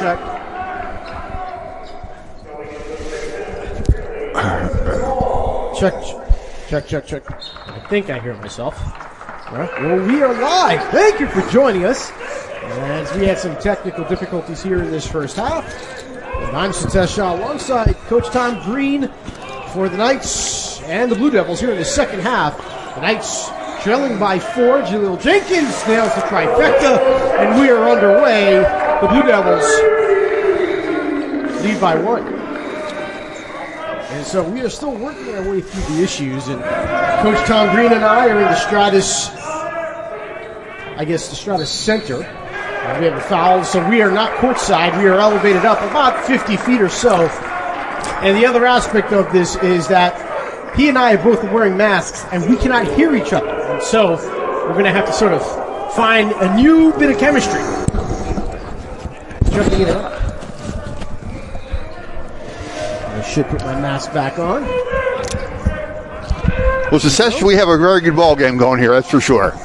check. Check. I think I hear myself. Well, we are live. Thank you for joining us. As we had some technical difficulties here in this first half. And I'm Satish Shah alongside Coach Tom Green for the Knights and the Blue Devils here in the second half. The Knights trailing by 4. Jaleel Jenkins nails the trifecta, and we are underway. The Blue Devils lead by 1. And so we are still working our way through the issues, and Coach Tom Green and I are in the Stratus Center. And we have a foul, so we are not courtside. We are elevated up about 50 feet or so. And the other aspect of this is that he and I are both wearing masks, and we cannot hear each other. And so we're going to have to sort of find a new bit of chemistry. Jumping it up. I should put my mask back on. Well, essentially, we have a very good ball game going here, that's for sure.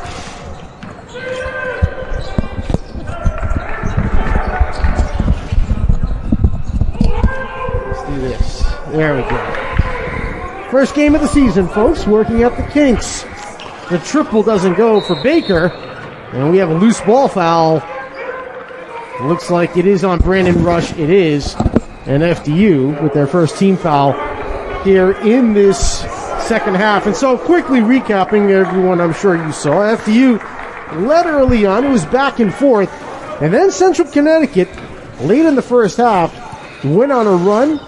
Let's do this. There we go. First game of the season, folks, working out the kinks. The triple doesn't go for Baker, and we have a loose ball foul. It looks like it is on Brandon Rush. It is. And FDU with their first team foul here in this second half. And so quickly recapping, everyone, I'm sure you saw, FDU led early on. It was back and forth. And then Central Connecticut, late in the first half, went on a run,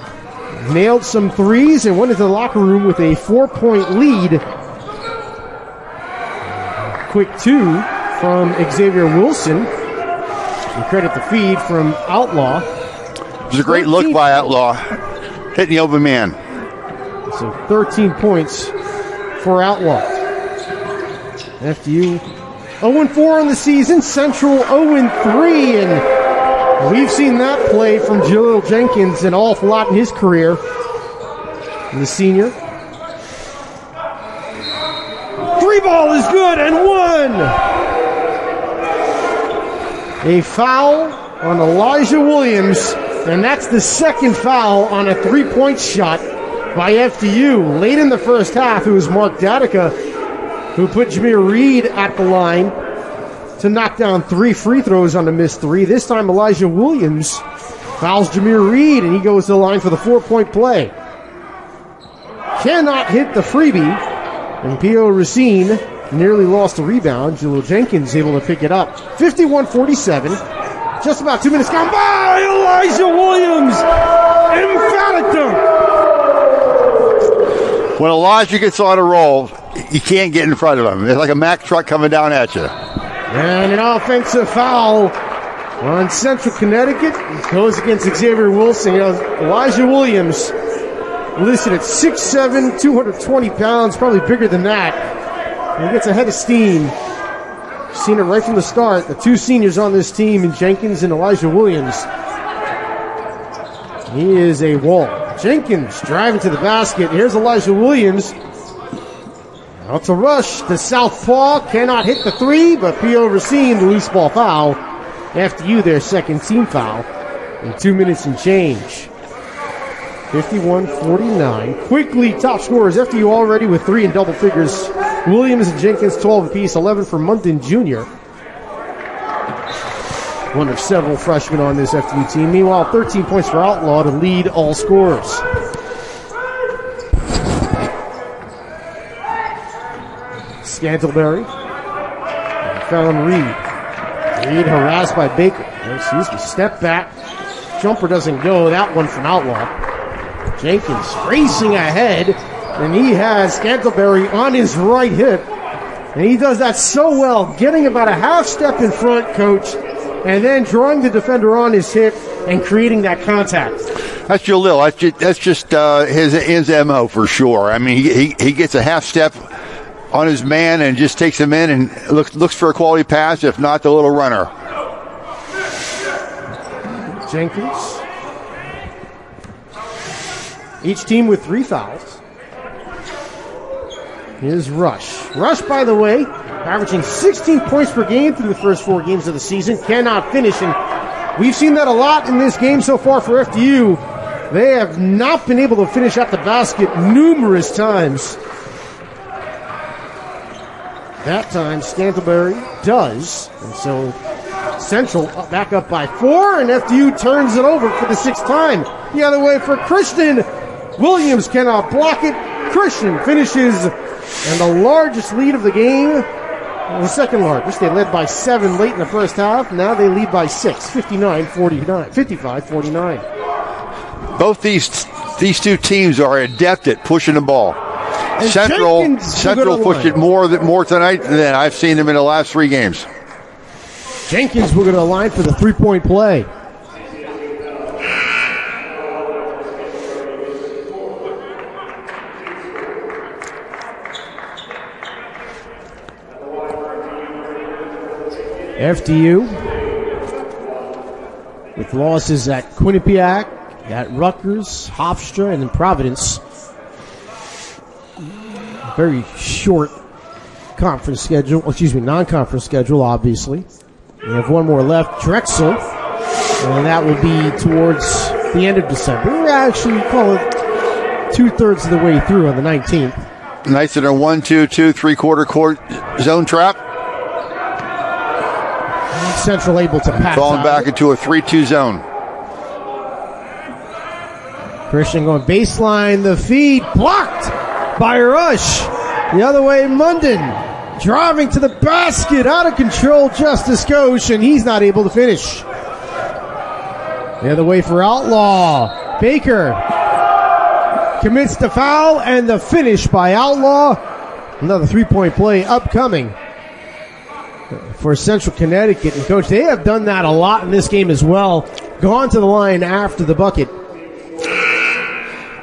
nailed some threes, and went into the locker room with a 4-point lead. Quick 2 from Xavier Wilson. And credit the feed from Outlaw. It was a great look by Outlaw, hitting the open man. So 13 points for Outlaw. FDU 0-4 on the season, Central 0-3, and we've seen that play from Jaleel Jenkins an awful lot in his career. And the senior. 3 ball is good and 1. A foul on Elyjah Williams. And that's the second foul on a 3-point shot by FDU. Late in the first half, it was Mark Datica who put Jameer Reed at the line to knock down 3 free throws on the missed 3. This time, Elyjah Williams fouls Jameer Reed, and he goes to the line for the 4-point play. Cannot hit the freebie, and P.O. Racine nearly lost the rebound. Jaleel Jenkins able to pick it up. 51-47. Just about 2 minutes gone by. Elyjah Williams, emphatic dunk. When Elyjah gets on a roll, you can't get in front of him. It's like a Mack truck coming down at you. And an offensive foul on Central Connecticut. It goes against Xavier Wilson. Elyjah Williams listed at 6'7", 220 pounds, probably bigger than that. And he gets a head of steam. Seen it right from the start. The 2 seniors on this team, in Jenkins and Elyjah Williams. He is a wall. Jenkins driving to the basket. Here's Elyjah Williams. Out to Rush. The southpaw cannot hit the 3, but P.O. Racine, the loose ball foul. FDU, their second team foul. In 2 minutes and change. 51-49. Quickly, top scorers. FDU already with 3 in double figures. Williams and Jenkins 12 apiece, 11 for Munthin Jr. One of several freshmen on this FDU team. Meanwhile, 13 points for Outlaw to lead all scorers. Scantlebury found Reed. Reed harassed by Baker. Step back. Jumper doesn't go. That one from Outlaw. Jenkins racing ahead, and he has Scantlebury on his right hip. And he does that so well, getting about a half step in front, Coach, and then drawing the defender on his hip and creating that contact. That's Jaleel. That's just his MO for sure. I mean, he gets a half step on his man and just takes him in and looks for a quality pass, if not the little runner. Jenkins. Each team with 3 fouls. Here's Rush. Rush, by the way, averaging 16 points per game through the first 4 games of the season. Cannot finish, and We've seen that a lot in this game so far for FDU. They have not been able to finish at the basket numerous times. That time, Scantlebury does. And so Central back up by 4, and FDU turns it over for the 6th time. The other way for Christian. Williams cannot block it. Christian finishes, and the largest lead of the game, the second largest. They led by 7 late in the first half. Now they lead by 6, 55-49. Both these two teams are adept at pushing the ball. And Central pushed it more tonight than I've seen them in the last 3 games. Jenkins will go to the line for the 3-point play. FDU with losses at Quinnipiac, at Rutgers, Hofstra, and in Providence. Very short non-conference schedule, obviously. We have one more left, Drexel, and that will be towards the end of December. We're actually call it 2/3 of the way through on the 19th. Nice in a 1-2-2 3/4 court zone trap. Central able to pass falling back into a 3-2 zone. Christian going baseline, the feed blocked by Rush. The other way, Munden driving to the basket, out of control, Justice Ghosh, and he's not able to finish. The other way for Outlaw. Baker commits the foul, and the finish by Outlaw. Another 3-point play upcoming for Central Connecticut. And, Coach, they have done that a lot in this game as well. Gone to the line after the bucket.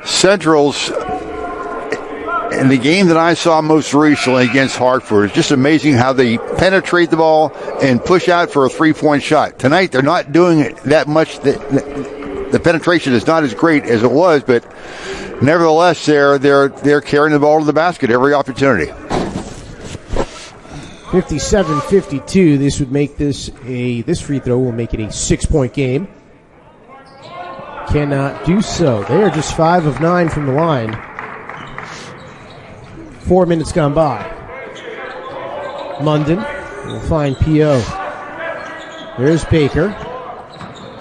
Central's, in the game that I saw most recently against Hartford, it's just amazing how they penetrate the ball and push out for a 3-point shot. Tonight, they're not doing it that much. The penetration is not as great as it was, but nevertheless, they're carrying the ball to the basket every opportunity. 57-52. This would make this free throw will make it a 6-point game. Cannot do so. They are just 5 of 9 from the line. 4 minutes gone by. Munden will find P.O. There's Baker.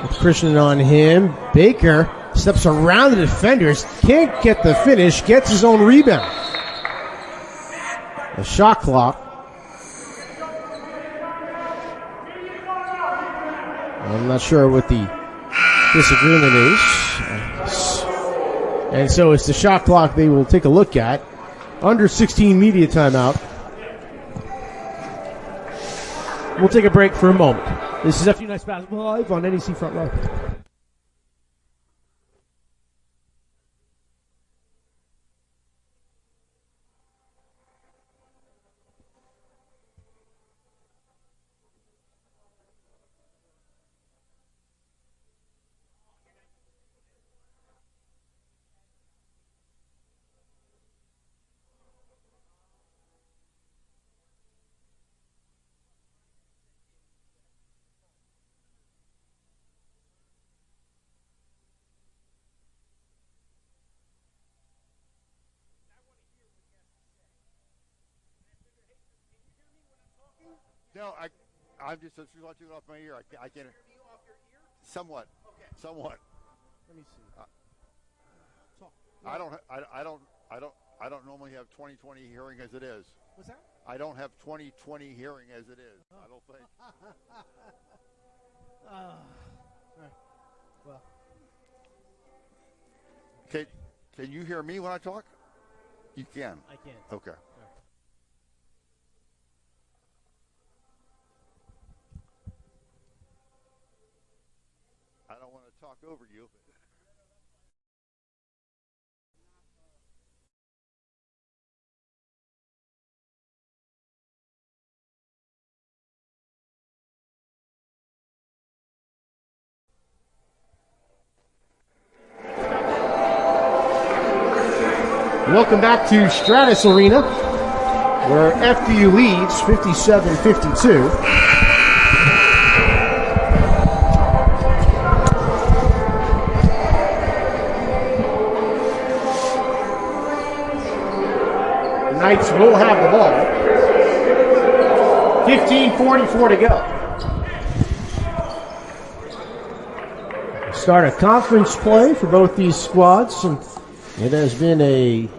With Christian on him. Baker steps around the defenders. Can't get the finish. Gets his own rebound. The shot clock. I'm not sure what the disagreement is. And so it's the shot clock they will take a look at. Under 16 media timeout. We'll take a break for a moment. This is FDU Nice Basketball Live on NEC Front Row. No, I'm just watching it off my ear. I can't. Somewhat. Okay. Somewhat. Let me see. I don't normally have 20/20 hearing as it is. What's that? I don't have 20/20 hearing as it is. I don't think. Well. Can you hear me when I talk? You can. I can. Okay. I don't want to talk over you. Welcome back to Stratus Arena, where FDU leads 57-52. Knights will have the ball. 15:44 to go. Start a conference play for both these squads, and it has been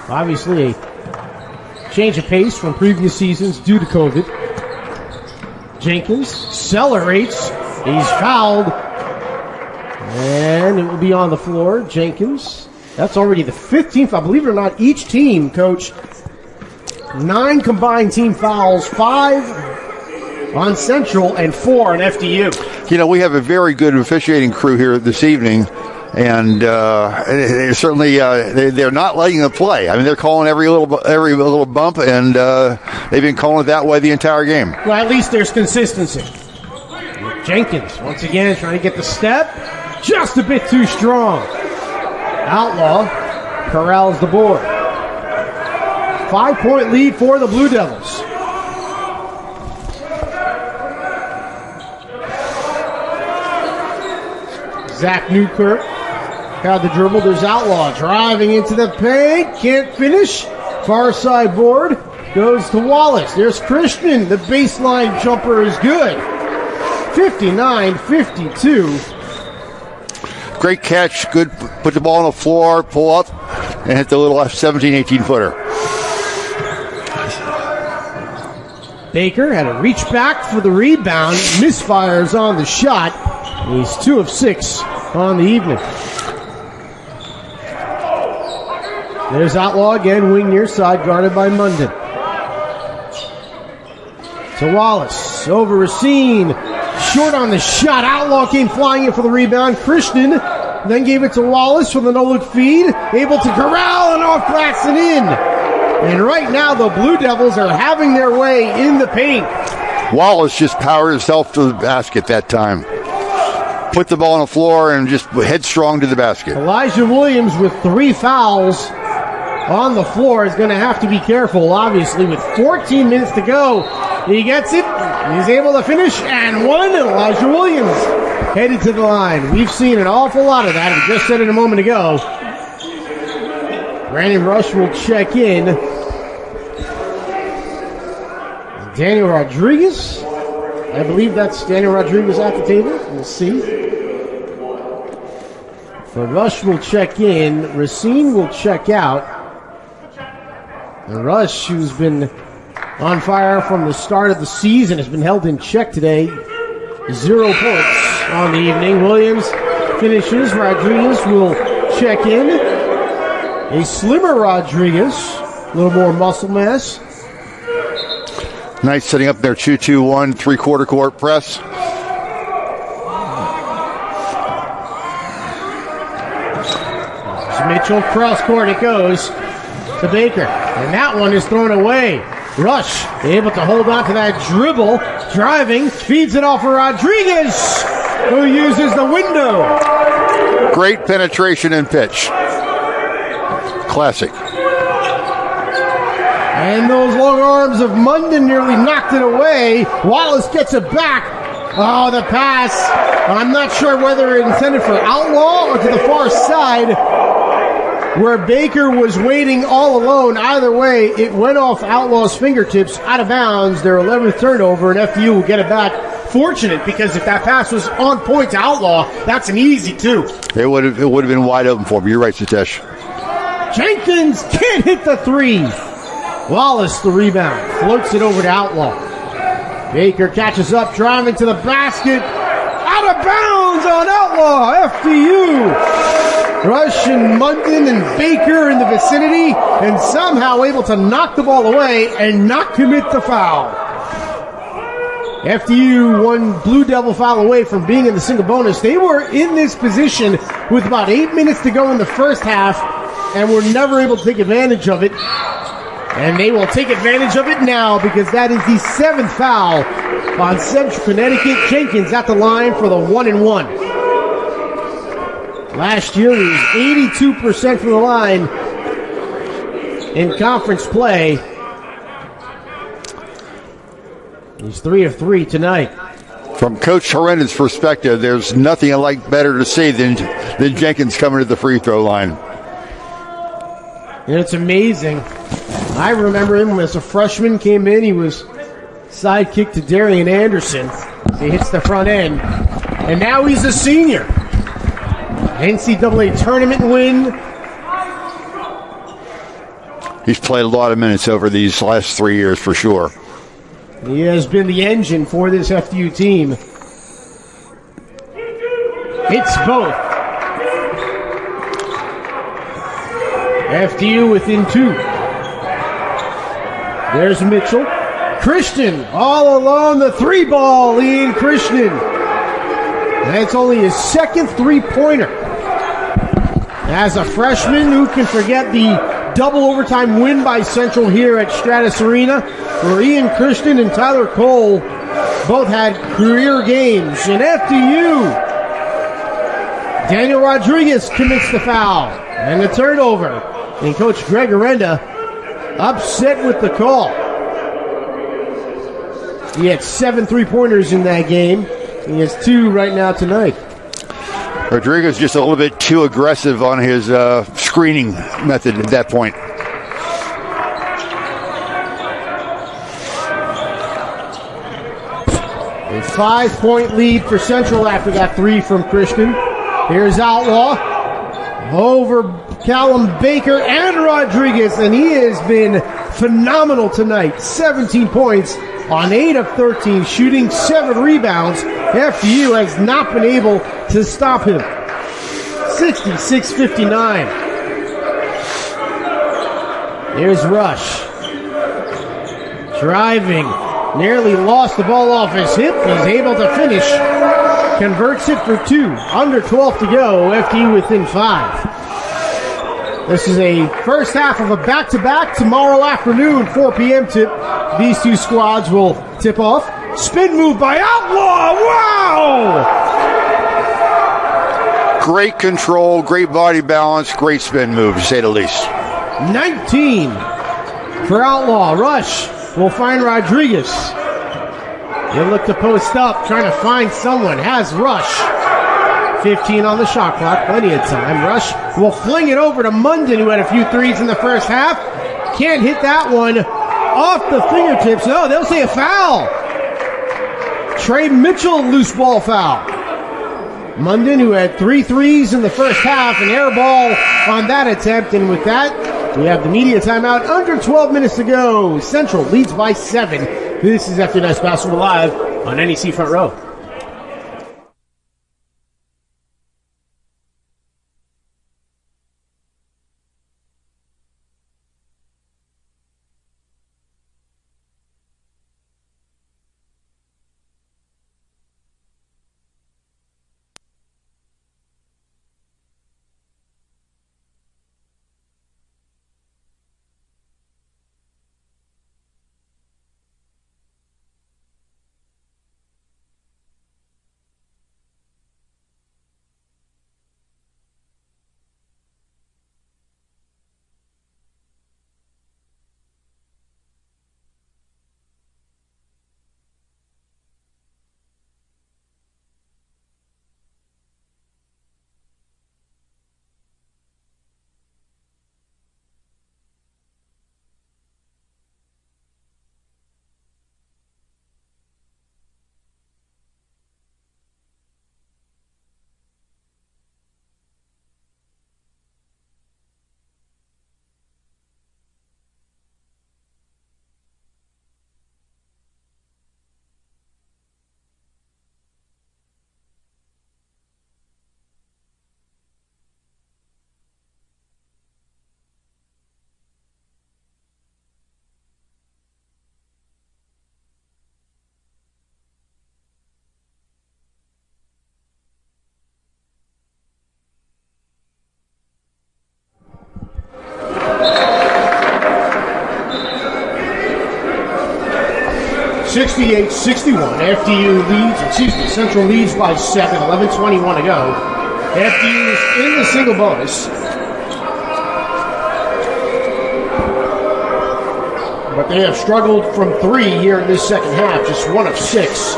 obviously a change of pace from previous seasons due to COVID. Jenkins accelerates. He's fouled. And it will be on the floor. Jenkins. That's already the 15th. I believe it or not, each team, Coach, 9 combined team fouls, 5 on Central and 4 on FDU. You know, we have a very good officiating crew here this evening. And certainly they're not letting them play. I mean, they're calling every little bump, and they've been calling it that way the entire game. Well, at least there's consistency. Jenkins, once again, trying to get the step. Just a bit too strong. Outlaw corrals the board. 5-point lead for the Blue Devils. Zach Newkirk had the dribble. There's Outlaw driving into the paint. Can't finish. Far side board goes to Wallace. There's Christian. The baseline jumper is good. 59-52. Great catch. Good. Put the ball on the floor, pull up, and hit the little 17, 18-footer. Baker had to reach back for the rebound. Misfires on the shot. He's 2 of 6 on the evening. There's Outlaw again, wing near side, guarded by Munden. To Wallace, over Racine, short on the shot. Outlaw came flying in for the rebound. Christian then gave it to Wallace for the no-look feed, able to corral and off glass and in. And right now the Blue Devils are having their way in the paint. Wallace just powered himself to the basket that time. Put the ball on the floor and just headstrong to the basket. Elyjah Williams with 3 fouls on the floor is going to have to be careful, obviously, with 14 minutes to go. He gets it. He's able to finish, and one. Elyjah Williams headed to the line. We've seen an awful lot of that. We just said it a moment ago. Brandon Rush will check in. Daniel Rodriguez. I believe that's Daniel Rodriguez at the table. We'll see. So Rush will check in. Racine will check out. And Rush, who's been on fire from the start of the season, has been held in check today. 0 points on the evening. Williams finishes. Rodriguez will check in. A slimmer Rodriguez. A little more muscle mass. Nice setting up their 2-2-1 3-quarter court press. Mitchell cross court it goes to Baker, and that one is thrown away. Rush able to hold on to that dribble, driving, feeds it off for Rodriguez, who uses the window. Great penetration and pitch. Classic. And those long arms of Munden nearly knocked it away. Wallace gets it back. Oh, the pass. I'm not sure whether it intended for Outlaw or to the far side, where Baker was waiting all alone. Either way, it went off Outlaw's fingertips, out of bounds. Their 11th turnover, and FDU will get it back. Fortunate, because if that pass was on point to Outlaw, that's an easy 2. It would have been wide open for him. You're right, Sitesh. Jenkins can't hit the 3. Wallace the rebound, floats it over to Outlaw. Baker catches up, driving to the basket. Out of bounds on Outlaw. FDU. Rush and Munden and Baker in the vicinity, and somehow able to knock the ball away and not commit the foul. FDU, one Blue Devil foul away from being in the single bonus. They were in this position with about 8 minutes to go in the first half and were never able to take advantage of it. And they will take advantage of it now, because that is the 7th foul on Central Connecticut. Jenkins at the line for the 1-and-1. Last year he was 82% from the line in conference play. He's 3 of 3 tonight. From Coach Horrendon's perspective, there's nothing I like better to see than Jenkins coming to the free throw line. And it's amazing. I remember him as a freshman, came in, he was sidekick to Darian Anderson. He hits the front end. And now he's a senior. NCAA tournament win. He's played a lot of minutes over these last 3 years for sure. He has been the engine for this FDU team. It's both. FDU within 2. There's Mitchell. Christian all alone, the 3-ball, Ian Christian. That's only his second 3-pointer. As a freshman, who can forget the double overtime win by Central here at Stratus Arena, where Ian Christian and Tyler Cole both had career games. And FDU, Daniel Rodriguez commits the foul and the turnover. And Coach Greg Arenda upset with the call. He had 7 3-pointers in that game. He has 2 right now tonight. Rodriguez just a little bit too aggressive on his screening method at that point. A 5-point lead for Central after that 3 from Christian. Here's Outlaw over Callum Baker and Rodriguez, and he has been phenomenal tonight. 17 points on 8 of 13, shooting 7 rebounds. FDU has not been able to stop him. 66-59. Here's Rush. Driving. Nearly lost the ball off his hip. He's able to finish. Converts it for 2. Under 12 to go. FDU within 5. This is a first half of a back-to-back tomorrow afternoon, 4 p.m. tip. These 2 squads will tip off. Spin move by Outlaw. Wow! Great control, great body balance, great spin move, to say the least. 19 for Outlaw. Rush will find Rodriguez. He'll look to post up, trying to find someone. Has Rush. 15 on the shot clock, plenty of time. Rush will fling it over to Munden, who had a few threes in the first half. Can't hit that one off the fingertips. No, they'll say a foul. Trey Mitchell, loose ball foul. Munden, who had 3 threes in the first half, an air ball on that attempt. And with that, we have the media timeout. Under 12 minutes to go. Central leads by 7. This is FDU Nice Basketball Live on NEC Front Row. Central leads by 7, 11:21 to go. FDU is in the single bonus. But they have struggled from 3 here in this second half, just 1 of 6.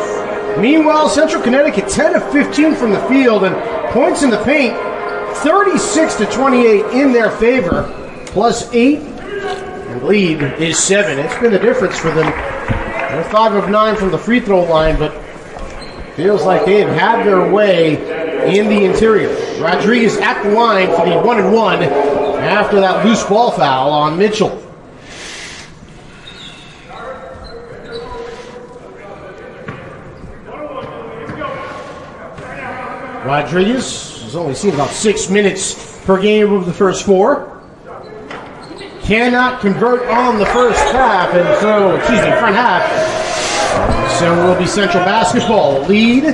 Meanwhile, Central Connecticut 10 of 15 from the field, and points in the paint 36-28 in their favor. +8. And the lead is 7. It's been the difference for them. They're 5 of 9 from the free throw line, but feels like they've had their way in the interior. Rodriguez at the line for the 1-and-1 after that loose ball foul on Mitchell. Rodriguez has only seen about 6 minutes per game of the first 4. Cannot convert on the first half, and so, front half. So will be Central basketball. Lead,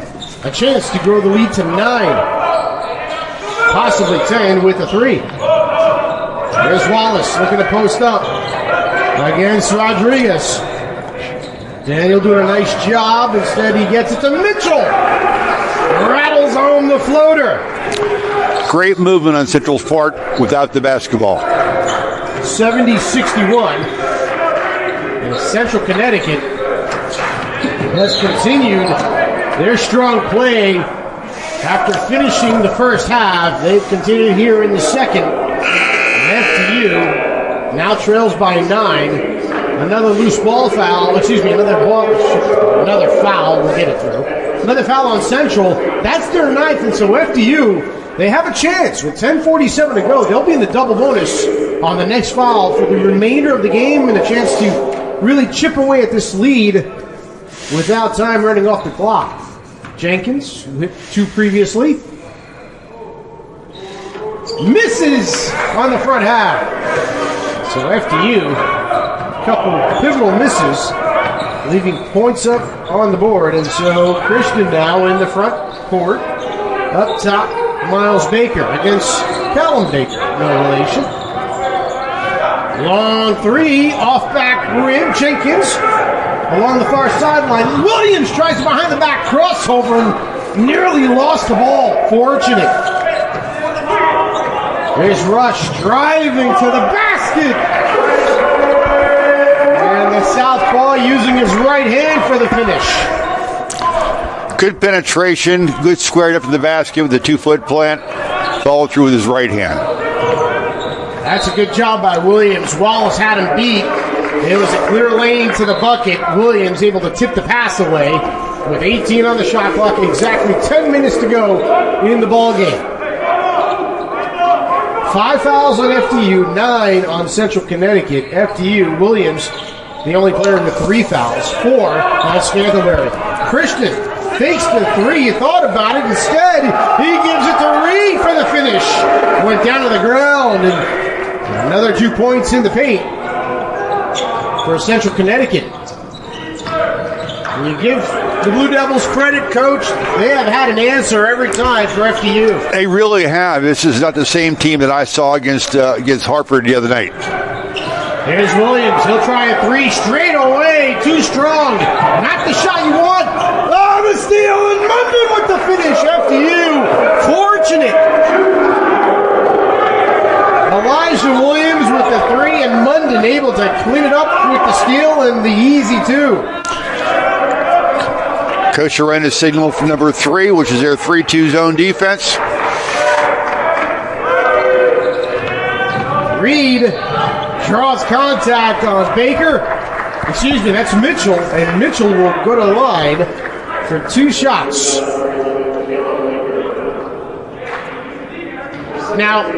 a chance to grow the lead to 9. Possibly 10 with a 3. There's Wallace looking to post up against Rodriguez. Daniel doing a nice job. Instead, he gets it to Mitchell. Rattles home the floater. Great movement on Central's part without the basketball. 70-61. And Central Connecticut has continued their strong play after finishing the first half. They've continued here in the second. And FDU now trails by 9. Another loose ball foul. Another foul. We'll get it through. Another foul on Central. That's their 9th, and so FDU, they have a chance. With 10:47 to go, they'll be in the double bonus on the next foul for the remainder of the game and a chance to really chip away at this lead without time running off the clock. Jenkins, who hit 2 previously, misses on the front half. So FDU, a couple of pivotal misses, leaving points up on the board. And so Christian now in the front court. Up top, Miles Baker against Callum Baker. No relation. Long 3, off back rim. Jenkins along the far sideline. Williams tries to behind the back crossover and nearly lost the ball. Fortunate. There's Rush driving to the basket. And the southpaw using his right hand for the finish. Good penetration, good squared up to the basket with the 2-foot plant. Followed through with his right hand. That's a good job by Williams. Wallace had him beat. It was a clear lane to the bucket. Williams able to tip the pass away with 18 on the shot clock and exactly 10 minutes to go in the ball game. 5 fouls on FDU, 9 on Central Connecticut. FDU, Williams, the only player in the 3 fouls, 4 on Scantlebury. Christian fakes the 3. You thought about it. Instead, he gives it to Reed for the finish. Went down to the ground, and another 2 points in the paint for Central Connecticut. You give the Blue Devils credit, Coach. They have had an answer every time for FDU. They really have. This is not the same team that I saw against Hartford the other night. There's Williams. He'll try a 3 straight away. Too strong. Not the shot you want. Oh, the steal, and Munden with the finish. FDU, fortunate. Elijah Williams with the 3, and Munden able to clean it up with the steal and the easy 2. Coach Arena signal from number 3, which is their 3-2 zone defense. Reed draws contact on Baker. Excuse me, that's Mitchell, and Mitchell will go to the line for 2 shots. Now,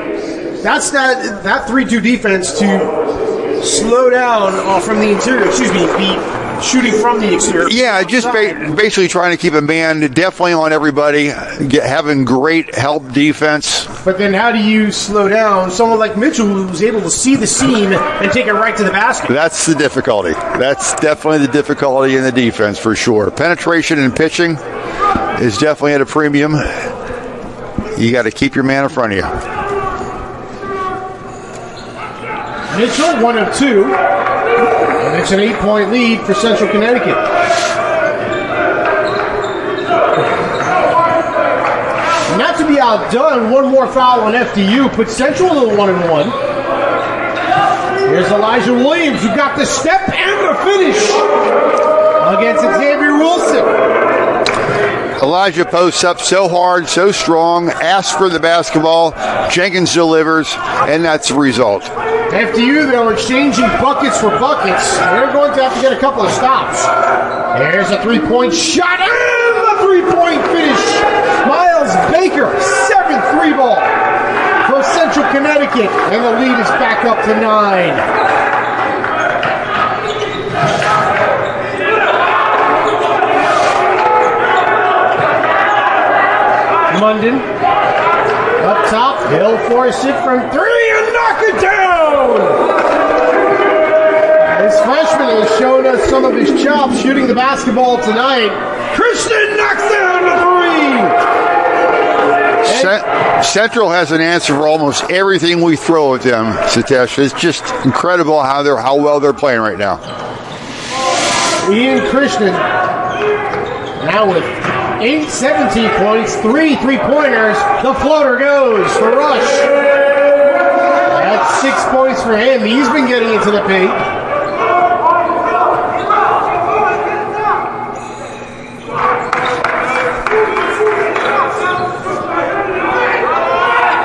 that's that 3-2 defense to slow down from the interior. Excuse me, the shooting from the exterior. Yeah, just basically trying to keep a man definitely on everybody, having great help defense. But then how do you slow down someone like Mitchell who's able to see the seam and take it right to the basket? That's the difficulty. That's definitely the difficulty in the defense for sure. Penetration and pitching is definitely at a premium. You got to keep your man in front of you. Mitchell, 1 of 2. And it's an 8-point lead for Central Connecticut. Not to be outdone, 1 more foul on FDU puts Central to the 1-and-1. Here's Elijah Williams, who got the step and the finish against Xavier Wilson. Elijah posts up so hard, so strong, asks for the basketball. Jenkins delivers, and that's the result. FDU, though, exchanging buckets for buckets. They're going to have to get a couple of stops. There's a three-point shot and the three-point finish. Miles Baker, 7-3 ball for Central Connecticut, and the lead is back up to 9. Munden up top, he'll force it from 3 and knock it down. This freshman has shown us some of his chops shooting the basketball tonight. Christian knocks down the 3. Central has an answer for almost everything we throw at them, Satish. It's just incredible how well they're playing right now. Ian Christian now with 17 points, 3 3-pointers. The floater goes for Rush. That's 6 points for him. He's been getting into the paint.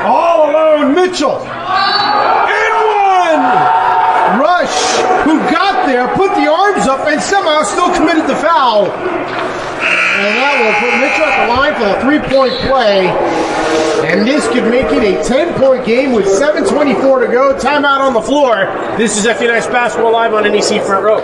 All alone, Mitchell. And one! Rush, who got there, put the arms up, and somehow still committed the foul. And that will put Mitchell at the line for a 3-point play. And this could make it a 10-point game with 7:24 to go. Timeout on the floor. This is FU Nice Basketball Live on NEC Front Row.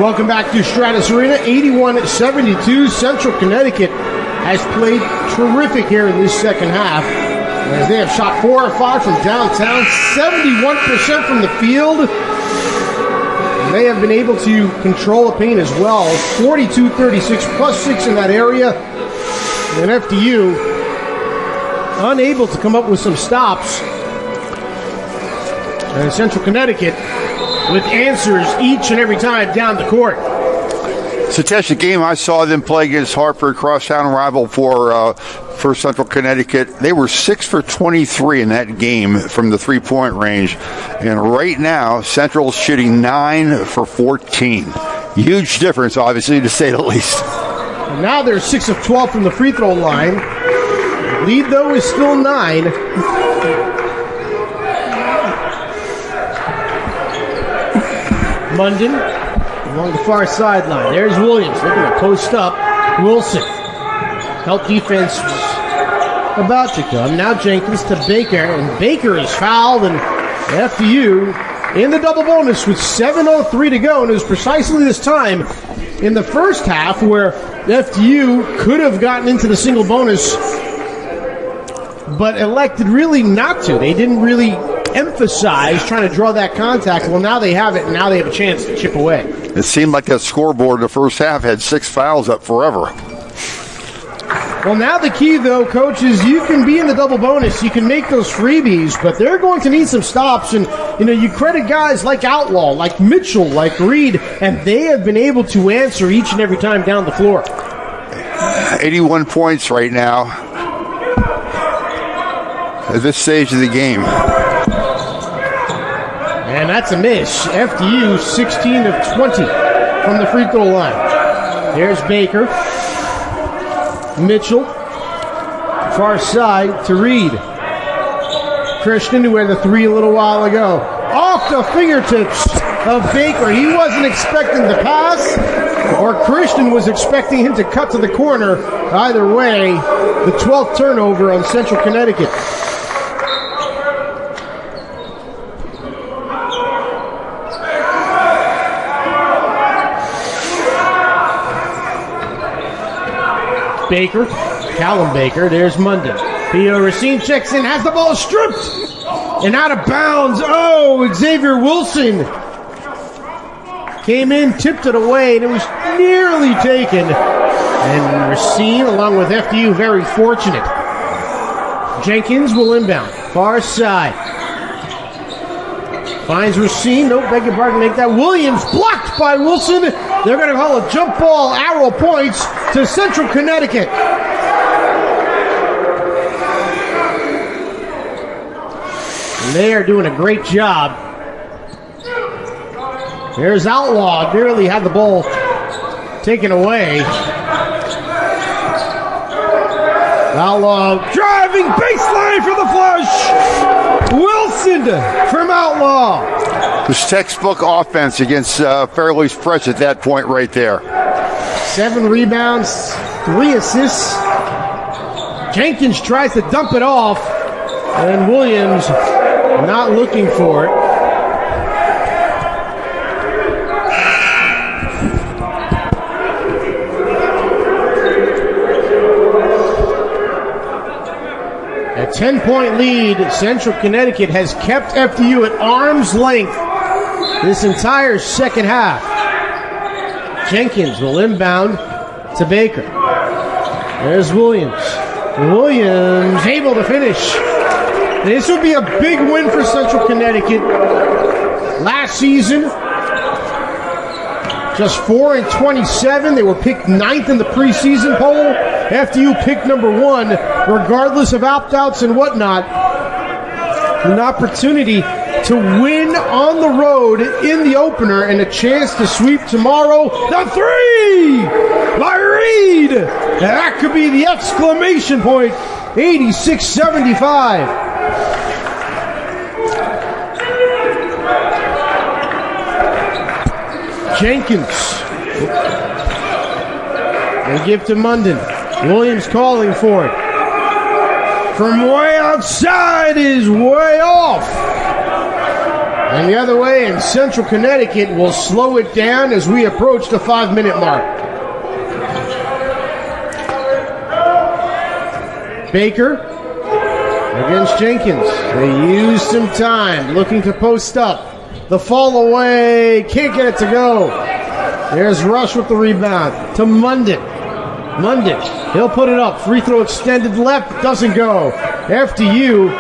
Welcome back to Stratus Arena. 81-72. Central Connecticut has played terrific here in this second half, as they have shot 4 of 5 from downtown, 71% from the field. They have been able to control the paint as well. 42-36, plus 6 in that area. And FDU unable to come up with some stops. And Central Connecticut with answers each and every time down the court. Satish, the game I saw them play against Hartford, crosstown rival for Central Connecticut, they were 6 for 23 in that game from the three-point range. And right now, Central's shooting 9 for 14. Huge difference, obviously, to say the least. And now they're 6 of 12 from the free throw line. The lead, though, is still 9. Munden along the far sideline. There's Williams looking to post up. Wilson. Help defense was about to come. Now Jenkins to Baker, and Baker is fouled, and FDU in the double bonus with 7:03 to go, and it was precisely this time in the first half where FDU could have gotten into the single bonus, but elected really not to. They didn't really emphasize trying to draw that contact. Well, now they have it, and now they have a chance to chip away. It seemed like that scoreboard in the first half had 6 fouls up forever. Well, now the key, though, Coach, is you can be in the double bonus. You can make those freebies, but they're going to need some stops. And, you credit guys like Outlaw, like Mitchell, like Reed, and they have been able to answer each and every time down the floor. 81 points right now at this stage of the game. And that's a miss. FDU 16 of 20 from the free throw line. There's Baker. Mitchell. Far side to Reed. Christian, who had the three a little while ago. Off the fingertips of Baker. He wasn't expecting the pass, or Christian was expecting him to cut to the corner. Either way, the 12th turnover on Central Connecticut. Baker, Callum Baker, there's Munden. P.O. Racine checks in, has the ball stripped, and out of bounds. Oh, Xavier Wilson came in, tipped it away, and it was nearly taken. And Racine, along with FDU, very fortunate. Jenkins will inbound, far side. Finds Racine, no, beg your pardon, make that. Williams blocked by Wilson. They're going to call a jump ball, arrow points to Central Connecticut. And they are doing a great job. There's Outlaw, nearly had the ball taken away. Outlaw driving baseline for the flush. Wilson from Outlaw. It was textbook offense against Fairleigh's press at that point right there. 7 rebounds, 3 assists. Jenkins tries to dump it off, and Williams not looking for it. A 10-point lead, Central Connecticut has kept FDU at arm's length this entire second half. Jenkins will inbound to Baker. There's Williams. Williams able to finish. This would be a big win for Central Connecticut. Last season, just 4-27. They were picked 9th in the preseason poll. FDU picked number 1, regardless of opt-outs and whatnot. An opportunity to win on the road in the opener and a chance to sweep tomorrow. The 3 by Reed. And that could be the exclamation point. 86-75. Jenkins. They give to Munden. Williams calling for it. From way outside is way off. And the other way, and Central Connecticut will slow it down as we approach the 5-minute mark. Baker against Jenkins. They use some time, looking to post up. The fall away, can't get it to go. There's Rush with the rebound to Munden. Munden, he'll put it up. Free throw extended left, doesn't go. FDU,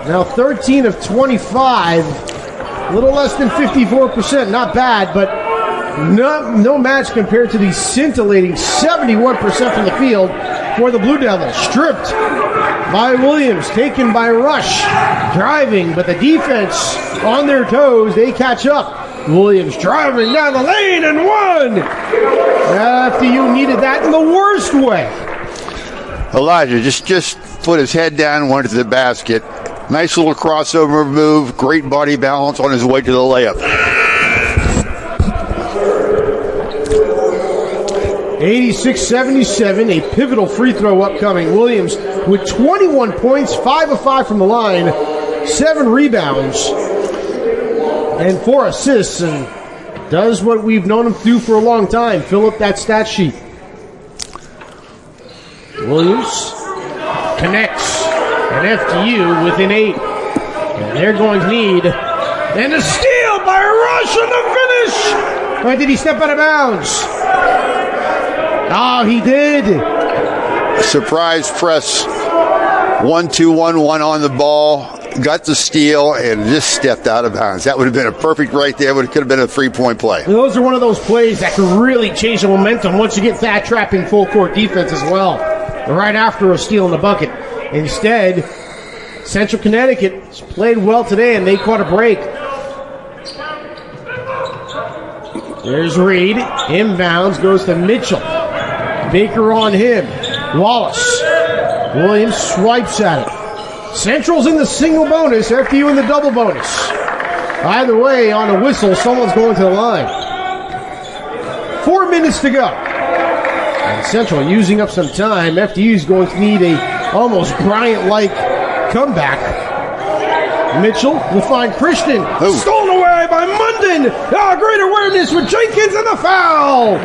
now 13 of 25. A little less than 54%, not bad, but no match compared to the scintillating 71% from the field for the Blue Devils. Stripped by Williams, taken by Rush. Driving, but the defense on their toes, they catch up. Williams driving down the lane and one. FDU needed that in the worst way. Elyjah just put his head down, went to the basket. Nice little crossover move, great body balance on his way to the layup. 86-77, a pivotal free throw upcoming. Williams with 21 points, 5 of 5 from the line, 7 rebounds, and 4 assists, and does what we've known him to do for a long time, fill up that stat sheet. Williams connects, and FDU within 8. And they're going to need, and a steal by Rush on the finish! Or did he step out of bounds? Oh, he did. Surprise press. 1-2-1-1 on the ball. got the steal and just stepped out of bounds. That would have been a perfect right there. Could have been a 3-point play. Those are one of those plays that could really change the momentum once you get that trapping full court defense as well. Right after a steal in the bucket. Instead, Central Connecticut played well today and they caught a break. There's Reed. Inbounds goes to Mitchell. Baker on him. Wallace. Williams swipes at it. Central's in the single bonus, FDU in the double bonus. Either way, on a whistle, someone's going to the line. 4 minutes to go. And Central using up some time. FDU's going to need a almost Bryant-like comeback. Mitchell will find Christian. Stolen away by Munden. Great awareness with Jenkins and the foul.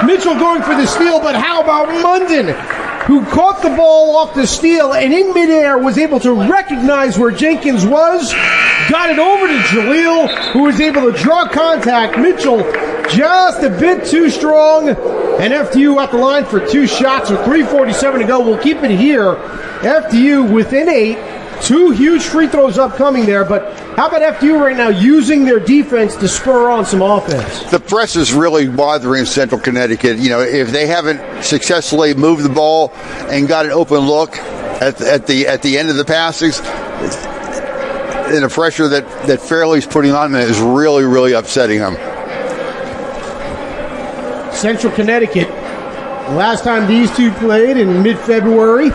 Mitchell going for the steal, but how about Munden, who caught the ball off the steal and in midair was able to recognize where Jenkins was, got it over to Jaleel, who was able to draw contact. Mitchell just a bit too strong, and FDU at the line for 2 shots with 3:47 to go. We'll keep it here. FDU within 8. 2 huge free throws upcoming there, but how about FDU right now using their defense to spur on some offense? The press is really bothering Central Connecticut. You know, if they haven't successfully moved the ball and got an open look at the end of the passes, and the pressure that Fairley's putting on them is really, really upsetting them. Central Connecticut, last time these two played in mid-February,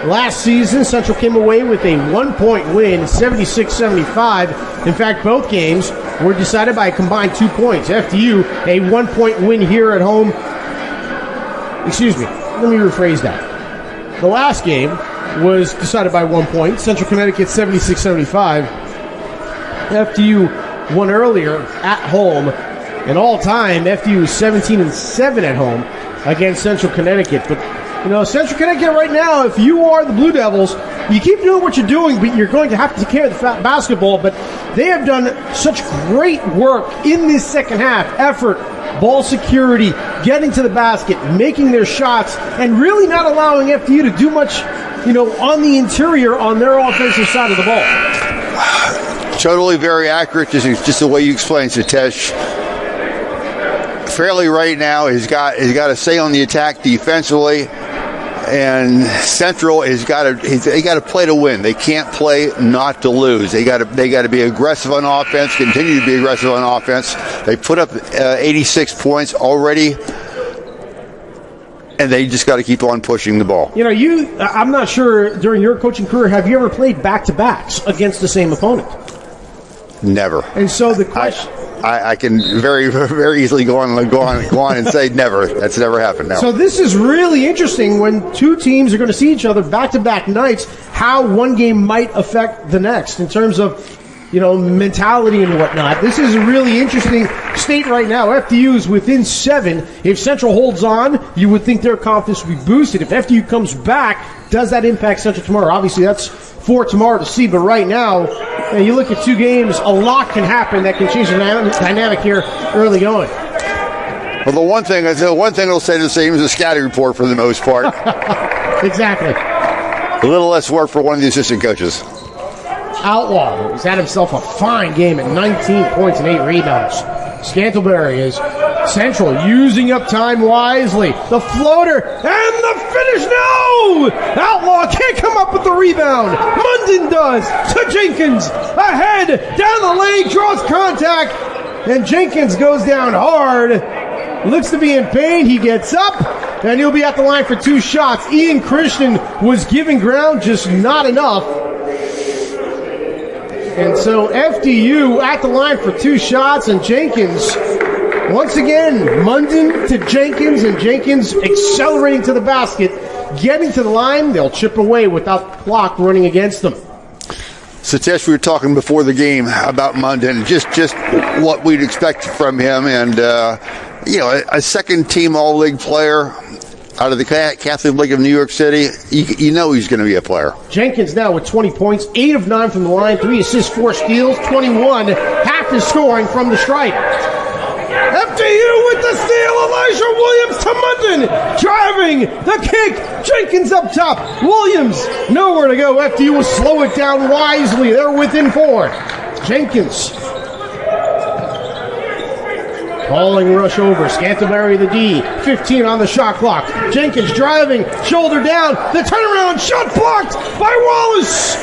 last season, Central came away with a 1-point win, 76-75. In fact, both games were decided by a combined 2 points. FDU, a 1-point win here at home. Excuse me, let me rephrase that. The last game was decided by 1 point. Central Connecticut 76-75. FDU won earlier at home. And all time, FDU is 17-7 at home against Central Connecticut. But you know, Central Connecticut right now, if you are the Blue Devils, you keep doing what you're doing, but you're going to have to take care of the basketball. But they have done such great work in this second half. Effort, ball security, getting to the basket, making their shots, and really not allowing FDU to do much, you know, on the interior on their offensive side of the ball. Totally very accurate, just the way you explained, Satish. Fairley right now has got to stay on the attack defensively. And Central they got to play to win. They can't play not to lose. They got to be aggressive on offense. Continue to be aggressive on offense. They put up 86 points already, and they just got to keep on pushing the ball. You know, I'm not sure during your coaching career, have you ever played back-to-backs against the same opponent? Never. And so the question. I can very, very easily go on and say never. That's never happened. No. So this is really interesting when 2 teams are going to see each other back-to-back nights, how one game might affect the next in terms of, you know, mentality and whatnot. This is a really interesting state right now. FDU is within 7. If Central holds on, you would think their confidence would be boosted. If FDU comes back, does that impact Central tomorrow? Obviously, that's for tomorrow to see, but right now, you look at 2 games, a lot can happen that can change the dynamic here early going. Well, the one thing I'll say the same is a scouting report for the most part. Exactly. A little less work for one of the assistant coaches. Outlaw has had himself a fine game at 19 points and 8 rebounds. Scantlebury is Central using up time wisely. The floater and the finish. No! Outlaw can't come up with the rebound. Munden does to Jenkins. Ahead, down the lane, draws contact. And Jenkins goes down hard. Looks to be in pain. He gets up, and he'll be at the line for 2 shots. Ian Christian was giving ground, just not enough. And so FDU at the line for 2 shots, and Jenkins, once again, Munden to Jenkins, and Jenkins accelerating to the basket, getting to the line. They'll chip away without the clock running against them. Satish, we were talking before the game about Munden, just what we'd expect from him, and you know, a second-team All-League player out of the Catholic League of New York City, you know he's going to be a player. Jenkins now with 20 points, 8 of 9 from the line, 3 assists, 4 steals, 21, half his scoring from the stripe. FDU with the steal. Elijah Williams to Munden. Driving the kick. Jenkins up top. Williams nowhere to go. FDU will slow it down wisely. They're within 4. Jenkins. Calling rush over. Scantlebury the D. 15 on the shot clock. Jenkins driving. Shoulder down. The turnaround shot blocked by Wallace.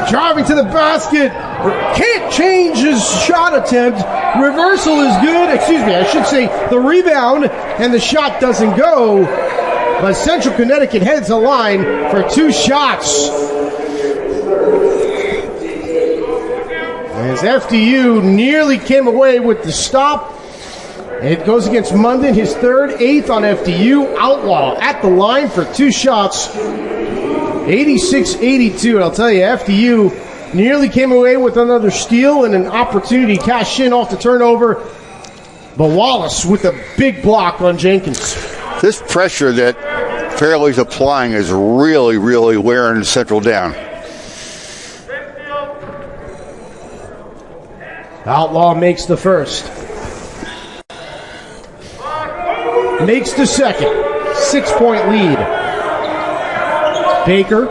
Driving to the basket. Can't change his shot attempt. Reversal is good. Excuse me, I should say the rebound and the shot doesn't go. But Central Connecticut heads the line for 2 shots. As FDU nearly came away with the stop. It goes against Munden, his 3rd, 8th on FDU. Outlaw at the line for 2 shots. 86-82. And I'll tell you, FDU nearly came away with another steal and an opportunity to cash in off the turnover. But Wallace with a big block on Jenkins. This pressure that Fairley's applying is really, really wearing Central down. Outlaw makes the first. Makes the second. 6-point lead. Baker,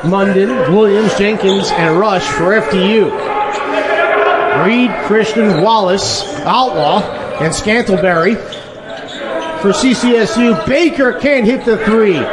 Munden, Williams, Jenkins, and Rush for FDU. Reed, Christian, Wallace, Outlaw, and Scantlebury for CCSU. Baker can't hit the 3. I'm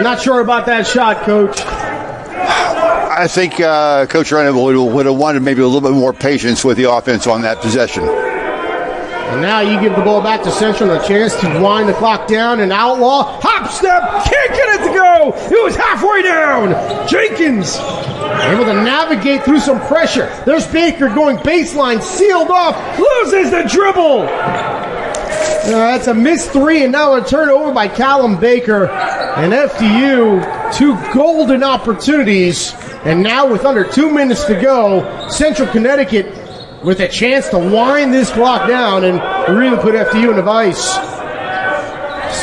not sure about that shot, Coach. I think Coach Renner would have wanted maybe a little bit more patience with the offense on that possession. And now you give the ball back to Central, a chance to wind the clock down. And Outlaw, hop, step, can't get it to go. It was halfway down. Jenkins able to navigate through some pressure. There's Baker going baseline, sealed off, loses the dribble. That's a missed 3, and now a turnover by Callum Baker. And FDU, 2 golden opportunities. And now with under 2 minutes to go, Central Connecticut with a chance to wind this clock down and really put FDU in the vice.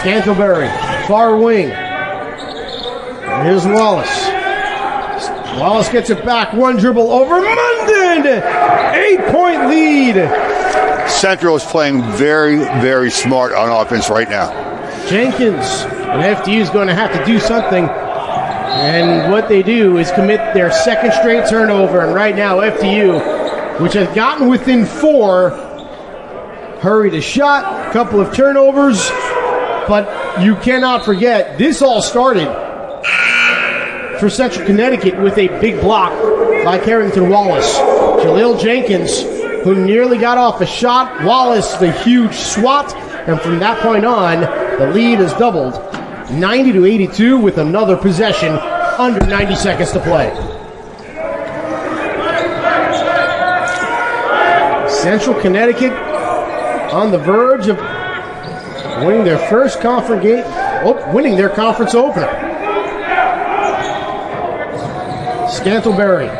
Scantlebury, far wing. Here's Wallace. Wallace gets it back. 1 dribble over Munden. 8-point lead. Central is playing very, very smart on offense right now. Jenkins. And FDU is going to have to do something. And what they do is commit their 2nd straight turnover. And right now, FDU, which has gotten within 4, hurried a shot, a couple of turnovers. But you cannot forget, this all started for Central Connecticut with a big block by Carrington Wallace. Jaleel Jenkins, who nearly got off a shot. Wallace, the huge swat. And from that point on, the lead is doubled. 90-82 with another possession under 90 seconds to play. Central Connecticut on the verge of winning their first conference game, winning their conference opener. Scantlebury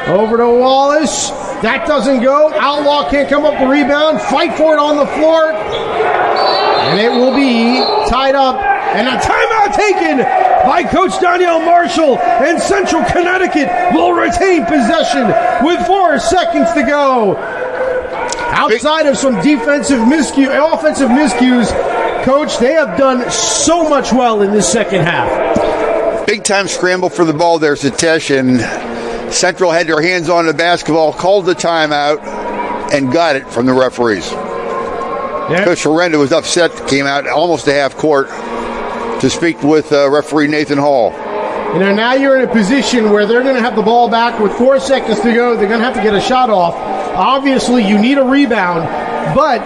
over to Wallace. That doesn't go. Outlaw can't come up the rebound. Fight for it on the floor. And it will be tied up. And a timeout taken by Coach Danielle Marshall. And Central Connecticut will retain possession with 4 seconds to go. Outside of some offensive miscues, Coach, they have done so much well in this second half. Big time scramble for the ball there, Satish, and Central had their hands on the basketball, called the timeout, and got it from the referees. Yep. Coach Horrenda was upset, came out almost to half court to speak with referee Nathan Hall. You know, now you're in a position where they're going to have the ball back with 4 seconds to go. They're going to have to get a shot off. Obviously, you need a rebound, but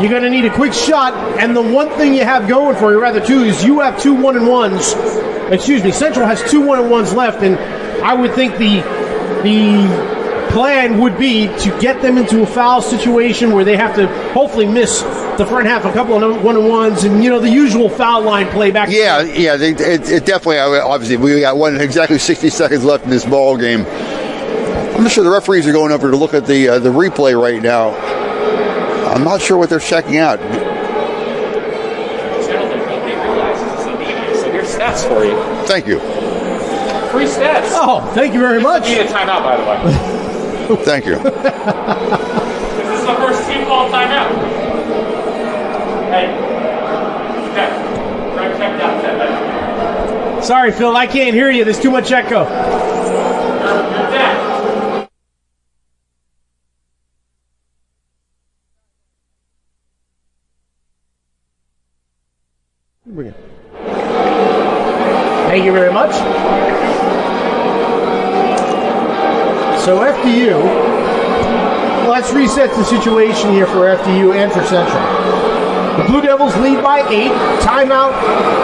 you're going to need a quick shot. And the one thing you have going for you, rather, too, is you have 2 1-and-1s. Excuse me, Central has 2 1-and-1s left, and I would think the plan would be to get them into a foul situation where they have to hopefully miss the front half, a couple of 1-and-1s, and, you know, the usual foul line play back. Yeah, it definitely, obviously, we got exactly 60 seconds left in this ball game. I'm not sure the referees are going over to look at the replay right now. I'm not sure what they're checking out. So here's stats for you. Thank you. Free stats. Oh, thank you very much. You need a timeout, by the way. Thank you. This is the first team ball timeout. Hey. Okay. Right, check out that. Sorry, Phil, I can't hear you. There's too much echo. You're dead. Bring it. Thank you very much. So FDU, let's reset the situation here for FDU and for Central. The Blue Devils lead by 8. Timeout,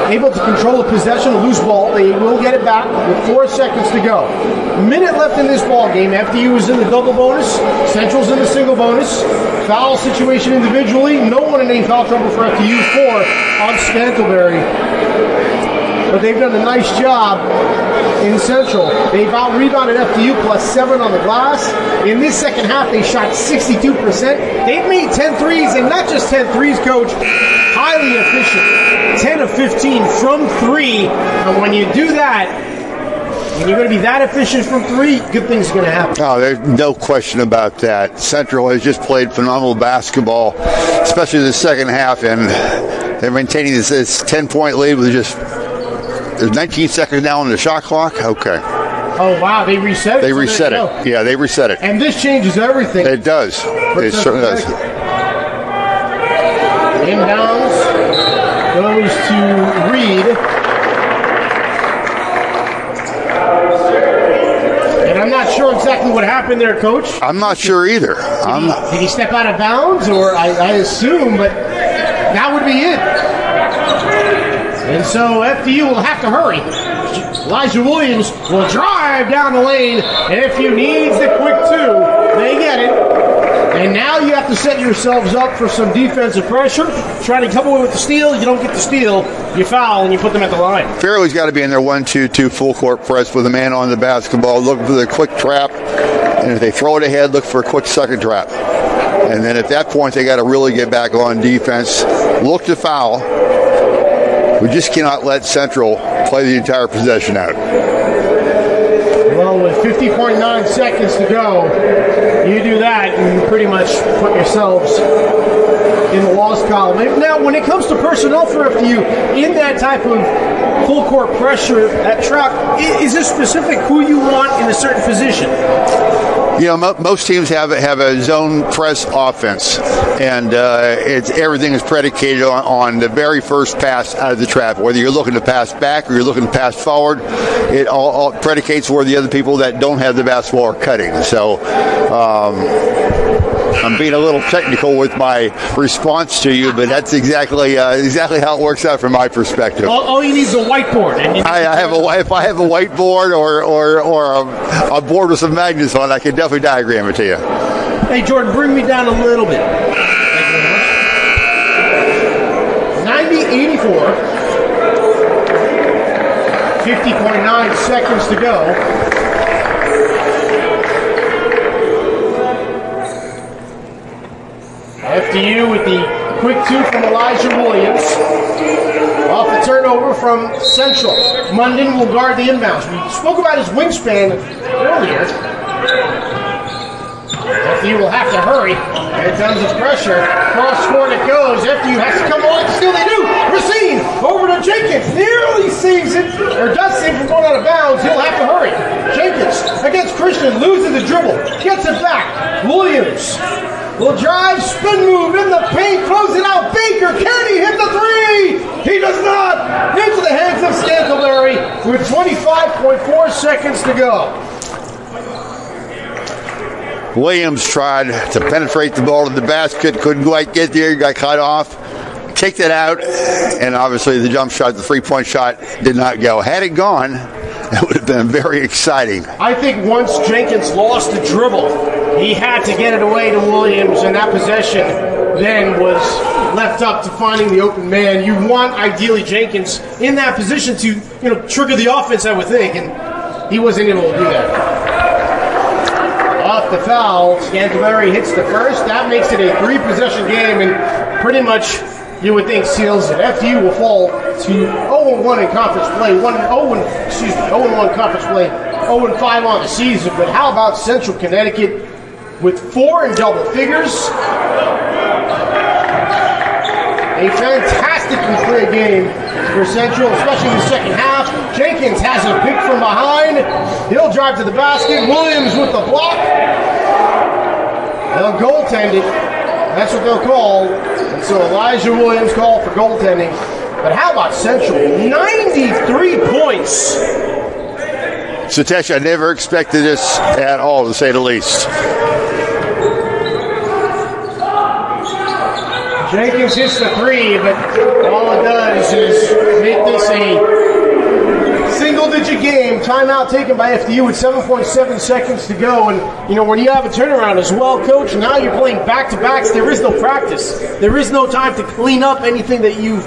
able to control the possession, a loose ball. They will get it back with 4 seconds to go. A minute left in this ball game. FDU is in the double bonus. Central's in the single bonus. Foul situation individually. No one in any foul trouble for FDU. 4 on Scantlebury. But they've done a nice job in Central. They've out-rebounded FDU plus 7 on the glass. In this second half, they shot 62%. They've made 10 threes, and not just 10 threes, Coach, highly efficient. 10 of 15 from 3. And when you do that, when you're going to be that efficient from 3, good things are going to happen. No, there's no question about that. Central has just played phenomenal basketball, especially the second half, and they're maintaining this 10-point lead with just... There's 19 seconds now on the shot clock. Okay. Oh, wow. They reset it? They reset it. Yeah, they reset it. And this changes everything. It does. It certainly does. Inbounds goes to Reed. And I'm not sure exactly what happened there, Coach. I'm not sure either. Did he step out of bounds? Or I assume, but that would be it. And so FDU will have to hurry. Elijah Williams will drive down the lane, and FDU needs the quick 2. They get it. And now you have to set yourselves up for some defensive pressure. Try to come away with the steal. You don't get the steal. You foul, and you put them at the line. Fairley's got to be in their 1-2-2 full court press with a man on the basketball, looking for the quick trap. And if they throw it ahead, look for a quick second trap. And then at that point, they got to really get back on defense. Look to foul. We just cannot let Central play the entire possession out. Well, with 50.9 seconds to go, you do that, and you pretty much put yourselves in the loss column. Now, when it comes to personnel for FDU, in that type of full court pressure, that trap, is it specific who you want in a certain position? You know, most teams have a zone press offense, and everything is predicated on the very first pass out of the trap. Whether you're looking to pass back or you're looking to pass forward, it all predicates where the other people that don't have the basketball are cutting. So I'm being a little technical with my response to you, but that's exactly how it works out from my perspective. All you need is a whiteboard. And if I have a whiteboard or a board with some magnets on, I can definitely diagram it to you. Hey, Jordan, bring me down a little bit. 90-84. 50.9 seconds to go. FDU with the quick 2 from Elijah Williams. Off the turnover from Central. Munden will guard the inbounds. We spoke about his wingspan earlier. FDU will have to hurry. Here comes the pressure. Cross court it goes. FDU has to come on. Still they do. Racine over to Jenkins. Nearly saves it, or does save from going out of bounds. He'll have to hurry. Jenkins against Christian, loses the dribble. Gets it back. Williams will drive, spin move in the paint, close it out. Baker, can he hit the 3? He does not. Into the hands of Scantlebury with 25.4 seconds to go. Williams tried to penetrate the ball to the basket, couldn't quite get there, got cut off. Kicked it out, and obviously the jump shot, the three-point shot, did not go. Had it gone, it would have been very exciting. I think once Jenkins lost the dribble, he had to get it away to Williams, and that possession then was left up to finding the open man. You want, ideally, Jenkins in that position to, trigger the offense, I would think, and he wasn't able to do that. Off the foul, Scantlebury hits the first. That makes it a 3-possession game, and pretty much you would think seals it. FDU will fall to 0-1 in conference play, 0-1 conference play, 0-5 on the season. But how about Central Connecticut? with 4 in double figures. A fantastically clear game for Central, especially in the second half. Jenkins has a pick from behind. He'll drive to the basket. Williams with the block. They'll goaltend it. That's what they'll call. And so Elyjah Williams called for goaltending. But how about Central? 93 points. Satesh, I never expected this at all, to say the least. Jenkins hits the 3, but all it does is make this a single-digit game. Timeout taken by FDU with 7.7 seconds to go. And, you know, when you have a turnaround as well, Coach, now you're playing back-to-backs. There is no practice. There is no time to clean up anything that you've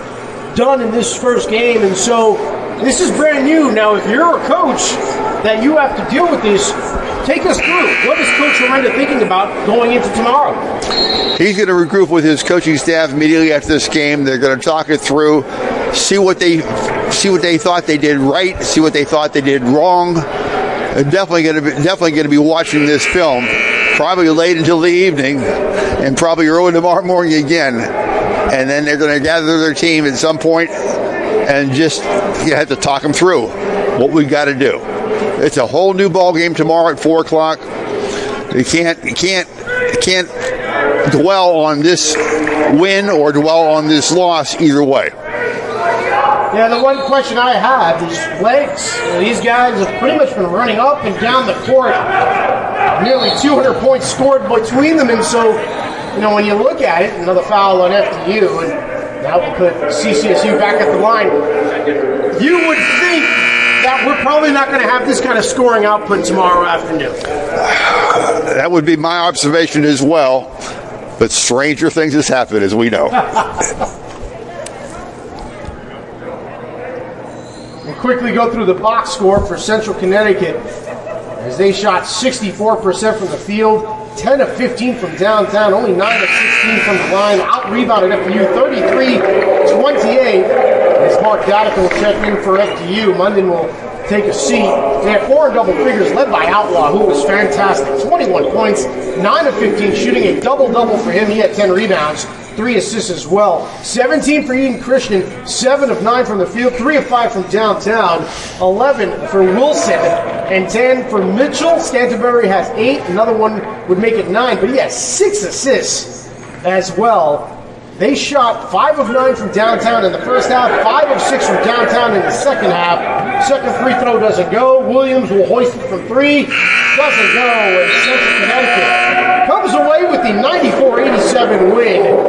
done in this first game. And so this is brand new. Now, if you're a coach that you have to deal with this, take us through. What is Coach Miranda thinking about going into tomorrow? He's going to regroup with his coaching staff immediately after this game. They're going to talk it through, see what they thought they did right, see what they thought they did wrong. They're definitely going to be watching this film, probably late until the evening, and probably early tomorrow morning again. And then they're going to gather their team at some point and just have to talk them through what we got to do. It's a whole new ball game tomorrow at 4 o'clock. You can't dwell on this win or dwell on this loss either way. Yeah, the one question I have is legs. These guys have pretty much been running up and down the court. Nearly 200 points scored between them, and so, you know, when you look at it, another foul on FDU, and that will put CCSU back at the line. You would think that we're probably not going to have this kind of scoring output tomorrow afternoon. That would be my observation as well, but stranger things has happened, as we know. We'll quickly go through the box score for Central Connecticut as they shot 64% from the field, 10 of 15 from downtown, only 9 of 16 from the line. Out-rebounded FDU 33-28. As Mark Dadica will check in for FDU, Munden will take a seat. They have 4 in double figures, led by Outlaw, who was fantastic. 21 points, 9 of 15, shooting a double-double for him. He had 10 rebounds, 3 assists as well. 17 for Eden Christian, 7 of 9 from the field, 3 of 5 from downtown, 11 for Wilson, and 10 for Mitchell. Stantonberry has 8. Another one would make it 9, but he has 6 assists as well. They shot 5 of 9 from downtown in the first half, 5 of 6 from downtown in the second half. Second free throw doesn't go. Williams will hoist it from 3. Doesn't go. And Central Connecticut comes away with the 94-87 win